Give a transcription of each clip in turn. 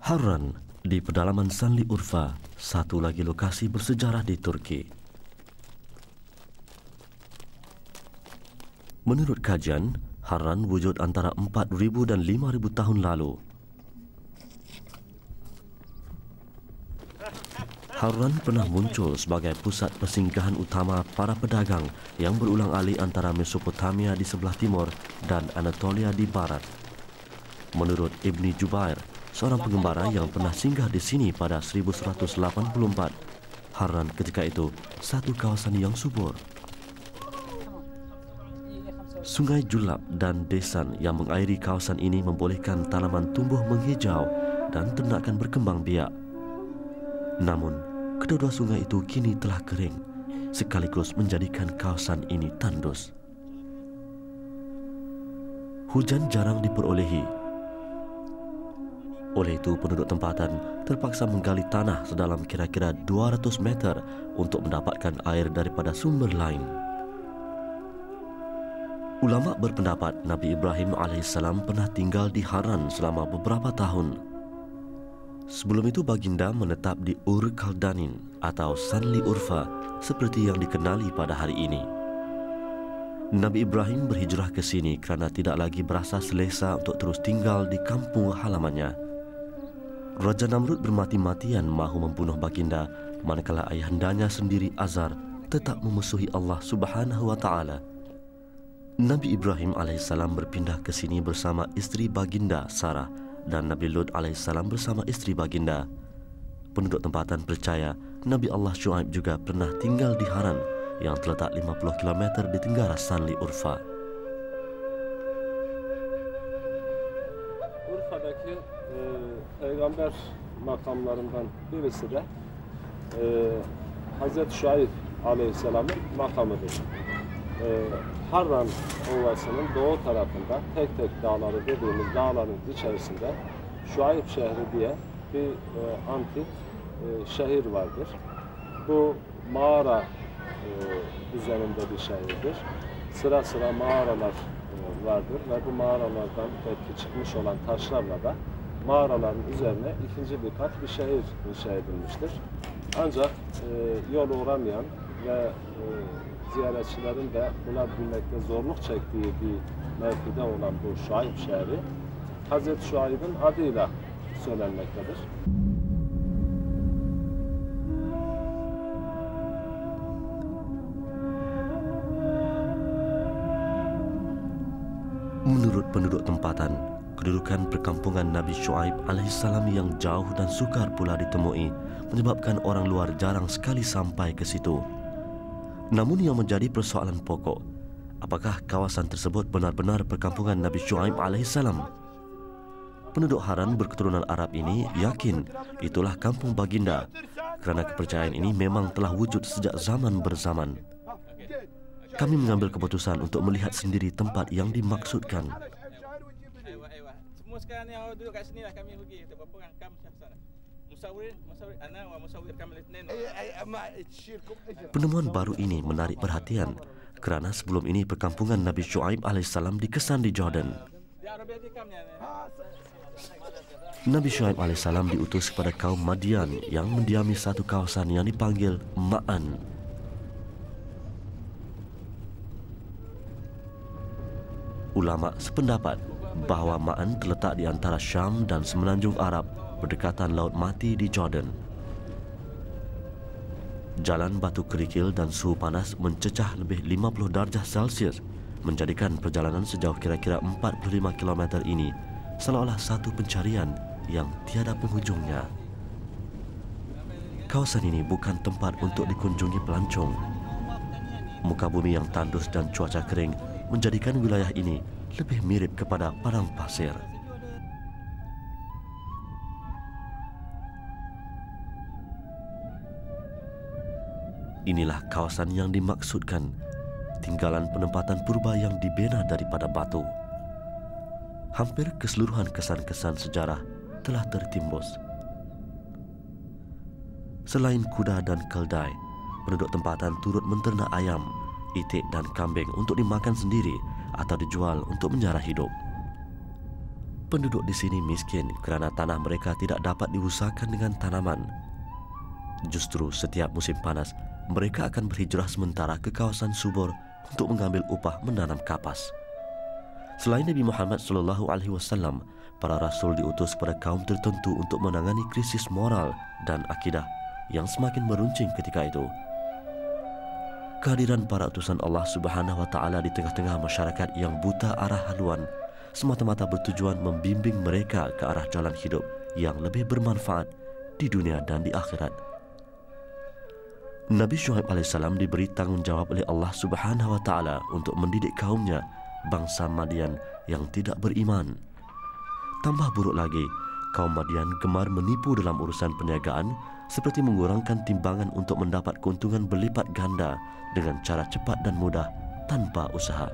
Harran di pedalaman Şanlıurfa, satu lagi lokasi bersejarah di Turki. Menurut kajian, Harran wujud antara 4.000 dan 5.000 tahun lalu. Harran pernah muncul sebagai pusat persinggahan utama para pedagang yang berulang-alik antara Mesopotamia di sebelah timur dan Anatolia di barat. Menurut Ibni Jubair, seorang pengembara yang pernah singgah di sini pada 1184, Harran ketika itu satu kawasan yang subur. Sungai Julab dan Desan yang mengairi kawasan ini membolehkan tanaman tumbuh menghijau dan ternakan berkembang biak. Namun, kedua-dua sungai itu kini telah kering, sekaligus menjadikan kawasan ini tandus. Hujan jarang diperolehi. Oleh itu, penduduk tempatan terpaksa menggali tanah sedalam kira-kira 200 meter untuk mendapatkan air daripada sumber lain. Ulama berpendapat Nabi Ibrahim alaihissalam pernah tinggal di Harran selama beberapa tahun. Sebelum itu baginda menetap di Ur Kaldanin atau Şanlıurfa seperti yang dikenali pada hari ini. Nabi Ibrahim berhijrah ke sini kerana tidak lagi berasa selesa untuk terus tinggal di kampung halamannya. Raja Namrud bermati-matian mahu membunuh baginda, manakala ayahandanya sendiri Azar tetap memusuhi Allah Subhanahu wa taala. Nabi Ibrahim alaihissalam berpindah ke sini bersama isteri baginda Sarah dan Nabi Lut alaihissalam bersama isteri baginda. Penduduk tempatan percaya Nabi Allah Syuaib juga pernah tinggal di Harran yang terletak 50 km di tenggara Şanlıurfa. Urfa'daki peygamber makamlarından birisi de Hazreti Şuayb aleyhisselamın makamıdır. Harran Ovası'nın doğu tarafında tek tek dağları dediğimiz dağların içerisinde Şuayb şehri diye bir antik şehir vardır. Bu mağara üzerinde bir şehirdir. Sıra sıra mağaralar vardır ve bu mağaralardan belki çıkmış olan taşlarla da mağaraların üzerine ikinci bir kat bir şehir inşa edilmiştir. Ancak yol uğramayan ve ziyaretçilerin de buna binmekte zorluk çektiği bir mevkide olan bu Şuayb şehri Hazreti Şuayb'ın adıyla söylenmektedir. Menurut penduduk tempatan, kedudukan perkampungan Nabi Syuaib alaihissalam yang jauh dan sukar pula ditemui menyebabkan orang luar jarang sekali sampai ke situ. Namun yang menjadi persoalan pokok, apakah kawasan tersebut benar-benar perkampungan Nabi Syuaib alaihissalam? Penduduk Harran berketurunan Arab ini yakin itulah kampung baginda kerana kepercayaan ini memang telah wujud sejak zaman berzaman. Kami mengambil keputusan untuk melihat sendiri tempat yang dimaksudkan. Semua sekarang yang duduk kat sini lah kami pergi. Berapa orang kam sana. Musawir ana wa musawir kami litnin. Penemuan baru ini menarik perhatian kerana sebelum ini perkampungan Nabi Syuaib alaihissalam dikesan di Jordan. Nabi Syuaib alaihissalam diutus kepada kaum Madian yang mendiami satu kawasan yang dipanggil Ma'an. Ulama sependapat bahawa Ma'an terletak di antara Syam dan semenanjung Arab berdekatan Laut Mati di Jordan. Jalan batu kerikil dan suhu panas mencecah lebih 50 darjah Celsius menjadikan perjalanan sejauh kira-kira 45 km ini seolah-olah satu pencarian yang tiada penghujungnya. Kawasan ini bukan tempat untuk dikunjungi pelancong. Muka bumi yang tandus dan cuaca kering menjadikan wilayah ini lebih mirip kepada padang pasir. Inilah kawasan yang dimaksudkan, tinggalan penempatan purba yang dibina daripada batu. Hampir keseluruhan kesan-kesan sejarah telah tertimbus. Selain kuda dan keldai, penduduk tempatan turut menternak ayam, itik dan kambing untuk dimakan sendiri atau dijual untuk menjara hidup. Penduduk di sini miskin kerana tanah mereka tidak dapat diusahakan dengan tanaman. Justru setiap musim panas, mereka akan berhijrah sementara ke kawasan subur untuk mengambil upah menanam kapas. Selain Nabi Muhammad SAW, para rasul diutus pada kaum tertentu untuk menangani krisis moral dan akidah yang semakin meruncing ketika itu. Kehadiran para utusan Allah Subhanahu wa taala di tengah-tengah masyarakat yang buta arah haluan semata-mata bertujuan membimbing mereka ke arah jalan hidup yang lebih bermanfaat di dunia dan di akhirat. Nabi Syuaib alaihissalam diberi tanggungjawab oleh Allah Subhanahu wa taala untuk mendidik kaumnya, bangsa Madian yang tidak beriman. Tambah buruk lagi, kaum Madian gemar menipu dalam urusan perniagaan seperti mengurangkan timbangan untuk mendapat keuntungan berlipat ganda dengan cara cepat dan mudah tanpa usaha.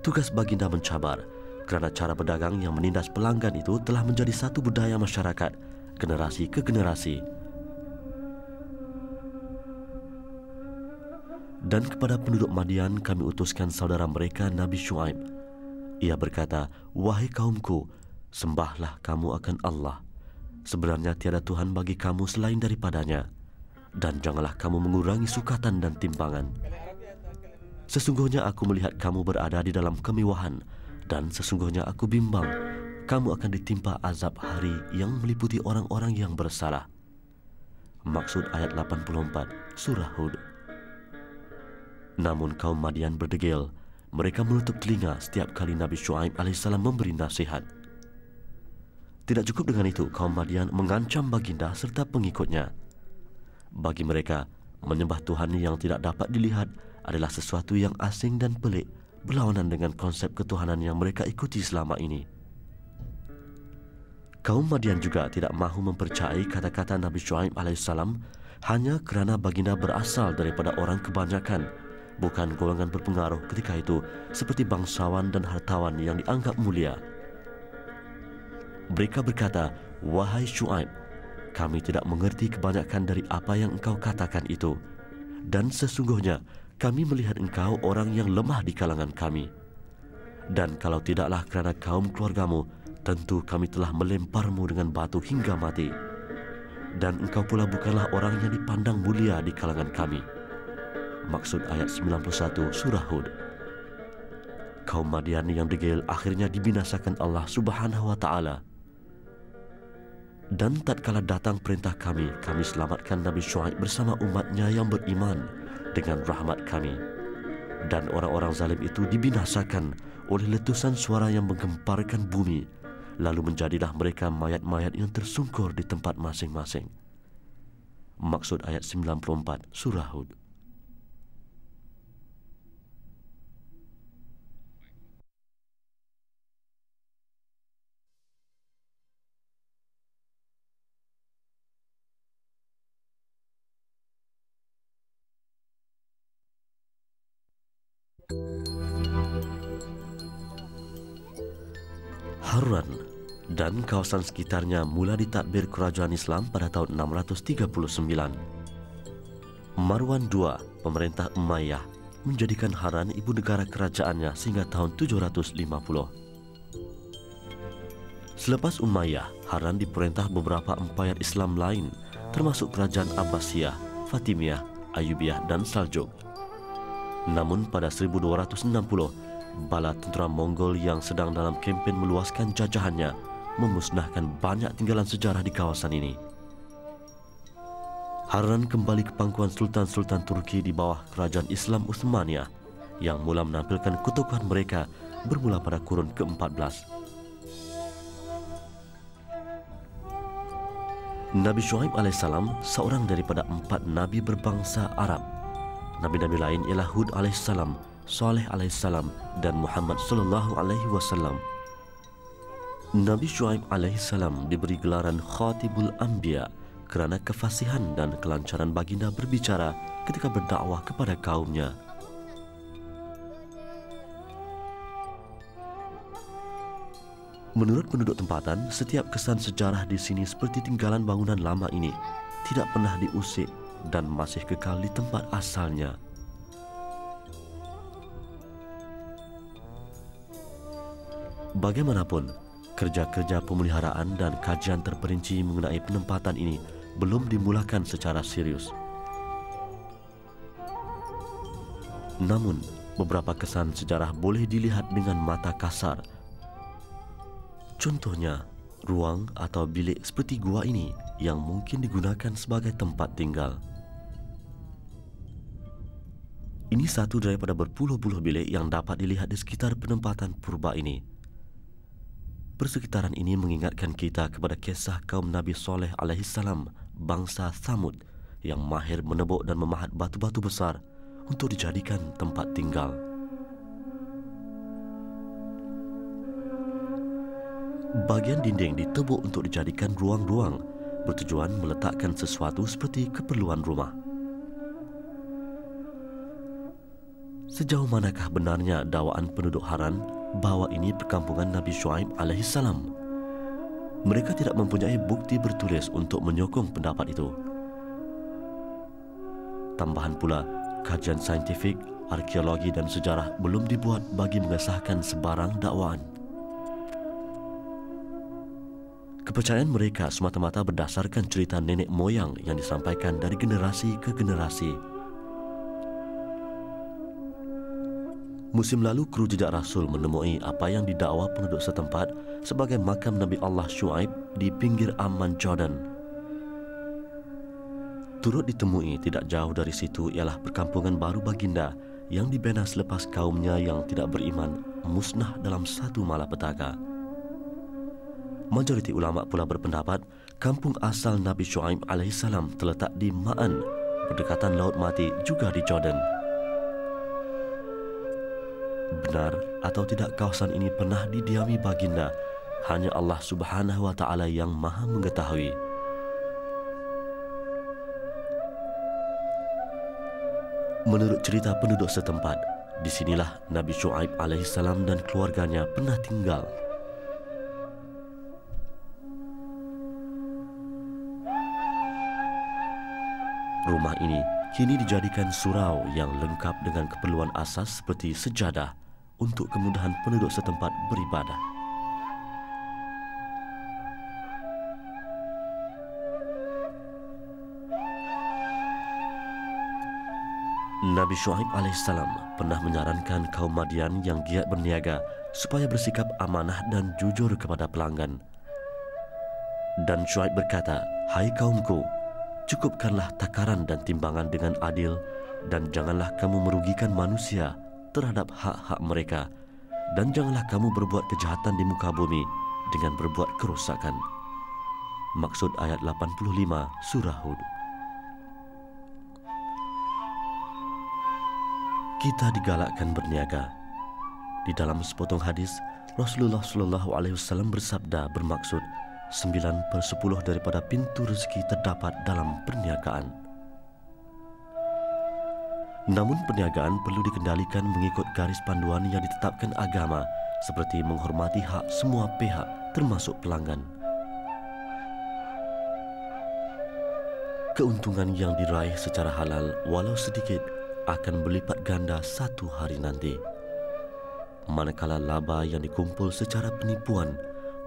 Tugas baginda mencabar kerana cara berdagang yang menindas pelanggan itu telah menjadi satu budaya masyarakat generasi ke generasi. Dan kepada penduduk Madian kami utuskan saudara mereka Nabi Syuaib. Ia berkata, "Wahai kaumku, sembahlah kamu akan Allah. Sebenarnya tiada Tuhan bagi kamu selain daripadanya. Dan janganlah kamu mengurangi sukatan dan timbangan. Sesungguhnya aku melihat kamu berada di dalam kemewahan, dan sesungguhnya aku bimbang kamu akan ditimpa azab hari yang meliputi orang-orang yang bersalah." Maksud ayat 84 surah Hud. Namun kaum Madian berdegil. Mereka menutup telinga setiap kali Nabi Syuaib alaihissalam memberi nasihat. Tidak cukup dengan itu, kaum Madian mengancam baginda serta pengikutnya. Bagi mereka, menyembah Tuhan yang tidak dapat dilihat adalah sesuatu yang asing dan pelik, berlawanan dengan konsep ketuhanan yang mereka ikuti selama ini. Kaum Madian juga tidak mahu mempercayai kata-kata Nabi Syuaib alaihissalam hanya kerana baginda berasal daripada orang kebanyakan, bukan golongan berpengaruh ketika itu seperti bangsawan dan hartawan yang dianggap mulia. Mereka berkata, "Wahai Syuaib, kami tidak mengerti kebanyakan dari apa yang engkau katakan itu. Dan sesungguhnya kami melihat engkau orang yang lemah di kalangan kami. Dan kalau tidaklah kerana kaum keluargamu, tentu kami telah melemparmu dengan batu hingga mati. Dan engkau pula bukanlah orang yang dipandang mulia di kalangan kami." Maksud ayat 91 surah Hud. Kaum Madian yang degil akhirnya dibinasakan Allah Subhanahu wa taala. Dan tatkala datang perintah kami selamatkan Nabi Syuaib bersama umatnya yang beriman dengan rahmat kami. Dan orang-orang zalim itu dibinasakan oleh letusan suara yang menggemparkan bumi, lalu menjadilah mereka mayat-mayat yang tersungkur di tempat masing-masing. Maksud ayat 94 surah Hud. Harran dan kawasan sekitarnya mula ditadbir kerajaan Islam pada tahun 639. Marwan II, pemerintah Umayyah, menjadikan Harran ibu negara kerajaannya sehingga tahun 750. Selepas Umayyah, Harran diperintah beberapa empayar Islam lain, termasuk kerajaan Abbasiyah, Fatimiyah, Ayyubiyah dan Saljuk. Namun pada 1260, bala tentera Mongol yang sedang dalam kempen meluaskan jajahannya memusnahkan banyak tinggalan sejarah di kawasan ini. Harran kembali ke pangkuan Sultan-Sultan Turki di bawah kerajaan Islam Uthmaniyah yang mula menampilkan keteguhan mereka bermula pada kurun ke-14. Nabi Syuaib alaihissalam seorang daripada 4 nabi berbangsa Arab. Nabi-nabi lain ialah Hud alaihissalam, Saleh alaihissalam dan Muhammad sallallahu alaihi wasallam. Nabi Syuaib alaihissalam diberi gelaran Khatibul Anbiya kerana kefasihan dan kelancaran baginda berbicara ketika berdakwah kepada kaumnya. Menurut penduduk tempatan, setiap kesan sejarah di sini seperti tinggalan bangunan lama ini tidak pernah diusik dan masih kekal di tempat asalnya. Bagaimanapun, kerja-kerja pemeliharaan dan kajian terperinci mengenai penempatan ini belum dimulakan secara serius. Namun, beberapa kesan sejarah boleh dilihat dengan mata kasar. Contohnya, ruang atau bilik seperti gua ini yang mungkin digunakan sebagai tempat tinggal. Ini satu daripada berpuluh-puluh bilik yang dapat dilihat di sekitar penempatan purba ini. Persekitaran ini mengingatkan kita kepada kisah kaum Nabi Soleh alaihissalam, bangsa Thamud yang mahir menebuk dan memahat batu-batu besar untuk dijadikan tempat tinggal. Bahagian dinding ditebuk untuk dijadikan ruang-ruang, bertujuan meletakkan sesuatu seperti keperluan rumah. Sejauh manakah benarnya dakwaan penduduk Haran bahawa ini perkampungan Nabi Syuaib alaihissalam? Mereka tidak mempunyai bukti bertulis untuk menyokong pendapat itu. Tambahan pula, kajian saintifik, arkeologi dan sejarah belum dibuat bagi mengesahkan sebarang dakwaan. Kepercayaan mereka semata-mata berdasarkan cerita nenek moyang yang disampaikan dari generasi ke generasi. Musim lalu, kru jejak Rasul menemui apa yang didakwa penduduk setempat sebagai makam Nabi Allah Syuaib di pinggir Amman Jordan. Turut ditemui tidak jauh dari situ ialah perkampungan baru baginda yang dibina selepas kaumnya yang tidak beriman musnah dalam satu malapetaka. Majoriti ulama pula berpendapat kampung asal Nabi Syuaib alaihissalam terletak di Ma'an, berdekatan Laut Mati juga di Jordan. Benar atau tidak kawasan ini pernah didiami baginda, hanya Allah Subhanahu wa Ta'ala yang Maha mengetahui. Menurut cerita penduduk setempat, di sinilah Nabi Syuaib alaihissalam dan keluarganya pernah tinggal. Rumah ini kini dijadikan surau yang lengkap dengan keperluan asas seperti sejadah untuk kemudahan penduduk setempat beribadah. Nabi Syuaib alaihissalam pernah menyarankan kaum Madian yang giat berniaga supaya bersikap amanah dan jujur kepada pelanggan. Dan Syuaib berkata, "Hai kaumku, cukupkanlah takaran dan timbangan dengan adil dan janganlah kamu merugikan manusia terhadap hak-hak mereka dan janganlah kamu berbuat kejahatan di muka bumi dengan berbuat kerosakan." Maksud ayat 85 surah Hud. Kita digalakkan berniaga. Di dalam sepotong hadis, Rasulullah SAW bersabda bermaksud 9/10 daripada pintu rezeki terdapat dalam perniagaan. Namun perniagaan perlu dikendalikan mengikut garis panduan yang ditetapkan agama seperti menghormati hak semua pihak termasuk pelanggan. Keuntungan yang diraih secara halal walau sedikit akan berlipat ganda satu hari nanti. Manakala laba yang dikumpul secara penipuan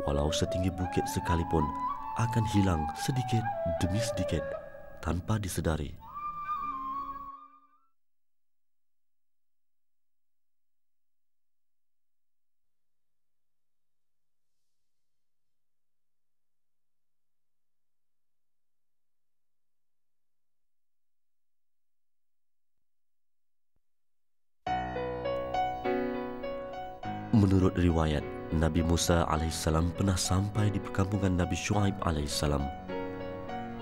walau setinggi bukit sekalipun akan hilang sedikit demi sedikit tanpa disedari. Menurut riwayat, Nabi Musa alaihissalam pernah sampai di perkampungan Nabi Syuaib alaihissalam.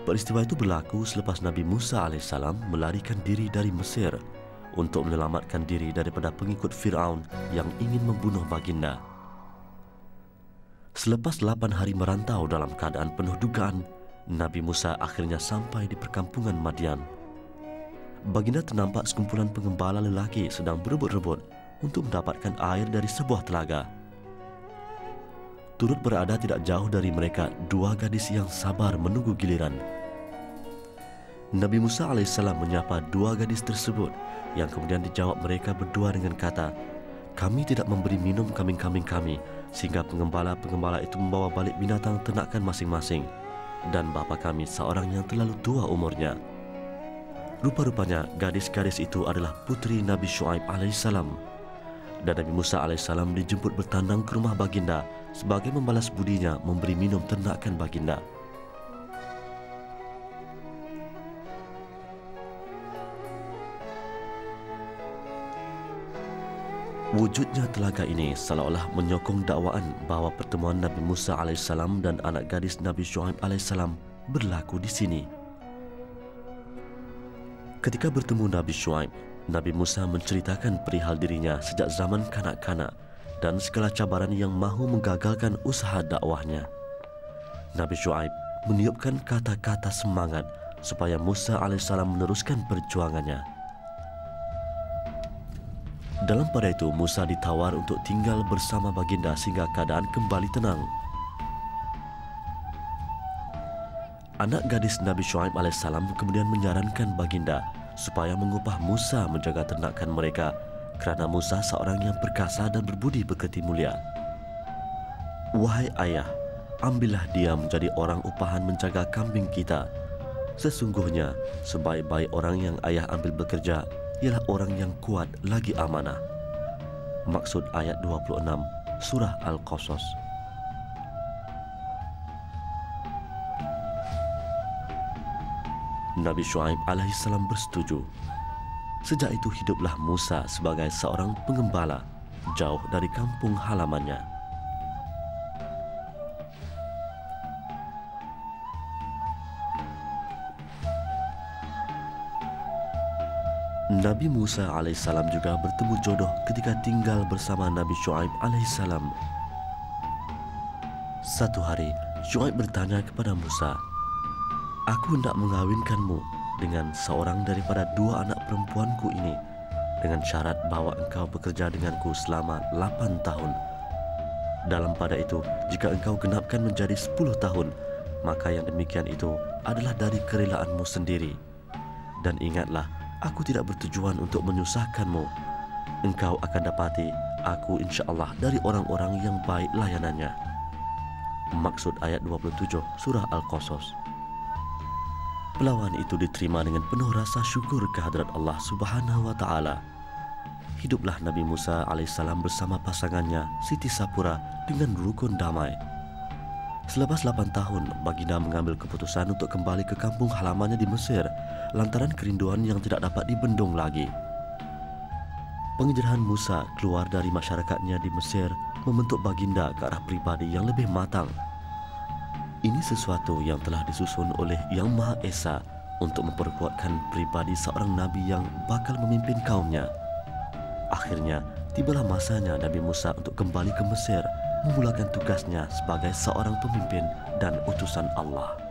Peristiwa itu berlaku selepas Nabi Musa alaihissalam melarikan diri dari Mesir untuk menyelamatkan diri daripada pengikut Fir'aun yang ingin membunuh baginda. Selepas 8 hari merantau dalam keadaan penuh dugaan, Nabi Musa akhirnya sampai di perkampungan Madian. Baginda ternampak sekumpulan pengembala lelaki sedang berebut-rebut untuk mendapatkan air dari sebuah telaga. Turut berada tidak jauh dari mereka 2 gadis yang sabar menunggu giliran. Nabi Musa alaihissalam menyapa 2 gadis tersebut yang kemudian dijawab mereka berdua dengan kata, "Kami tidak memberi minum kambing-kambing kami sehingga pengembala-pengembala itu membawa balik binatang ternakan masing-masing, dan bapa kami seorang yang terlalu tua umurnya. Rupa-rupanya gadis-gadis itu adalah putri Nabi Syuaib alaihissalam, dan Nabi Musa alaihissalam dijemput bertandang ke rumah baginda sebagai membalas budinya memberi minum ternakan baginda. Wujudnya telaga ini seolah-olah menyokong dakwaan bahawa pertemuan Nabi Musa alaihissalam dan anak gadis Nabi Syuaib alaihissalam berlaku di sini. Ketika bertemu Nabi Syuaib, Nabi Musa menceritakan perihal dirinya sejak zaman kanak-kanak dan segala cabaran yang mahu menggagalkan usaha dakwahnya. Nabi Syuaib meniupkan kata-kata semangat supaya Musa alaihissalam meneruskan perjuangannya. Dalam pada itu, Musa ditawar untuk tinggal bersama baginda sehingga keadaan kembali tenang. Anak gadis Nabi Syuaib alaihissalam kemudian menyarankan baginda supaya mengupah Musa menjaga ternakan mereka kerana Musa seorang yang perkasa dan berbudi pekerti mulia. Wahai ayah, ambillah dia menjadi orang upahan menjaga kambing kita. Sesungguhnya sebaik-baik orang yang ayah ambil bekerja ialah orang yang kuat lagi amanah. Maksud ayat 26 surah Al-Qasas. Nabi Syuaib alaihissalam bersetuju. Sejak itu hiduplah Musa sebagai seorang pengembala jauh dari kampung halamannya. Nabi Musa alaihissalam juga bertemu jodoh ketika tinggal bersama Nabi Syuaib alaihissalam. Satu hari, Syuaib bertanya kepada Musa, "Aku hendak mengawinkanmu dengan seorang daripada dua anak perempuanku ini dengan syarat bahawa engkau bekerja denganku selama 8 tahun. Dalam pada itu, jika engkau genapkan menjadi 10 tahun, maka yang demikian itu adalah dari kerelaanmu sendiri. Dan ingatlah, aku tidak bertujuan untuk menyusahkanmu. Engkau akan dapati aku insya-Allah dari orang-orang yang baik layanannya." Maksud ayat 27 surah Al-Qasas. Pelawan itu diterima dengan penuh rasa syukur kehadrat Allah Subhanahu wa taala. Hiduplah Nabi Musa alaihissalam bersama pasangannya Siti Sapura dengan rukun damai. Selepas 8 tahun, baginda mengambil keputusan untuk kembali ke kampung halamannya di Mesir lantaran kerinduan yang tidak dapat dibendung lagi. Penghijrahan Musa keluar dari masyarakatnya di Mesir membentuk baginda ke arah pribadi yang lebih matang. Ini sesuatu yang telah disusun oleh Yang Maha Esa untuk memperkuatkan pribadi seorang Nabi yang bakal memimpin kaumnya. Akhirnya, tibalah masanya Nabi Musa untuk kembali ke Mesir, memulakan tugasnya sebagai seorang pemimpin dan utusan Allah.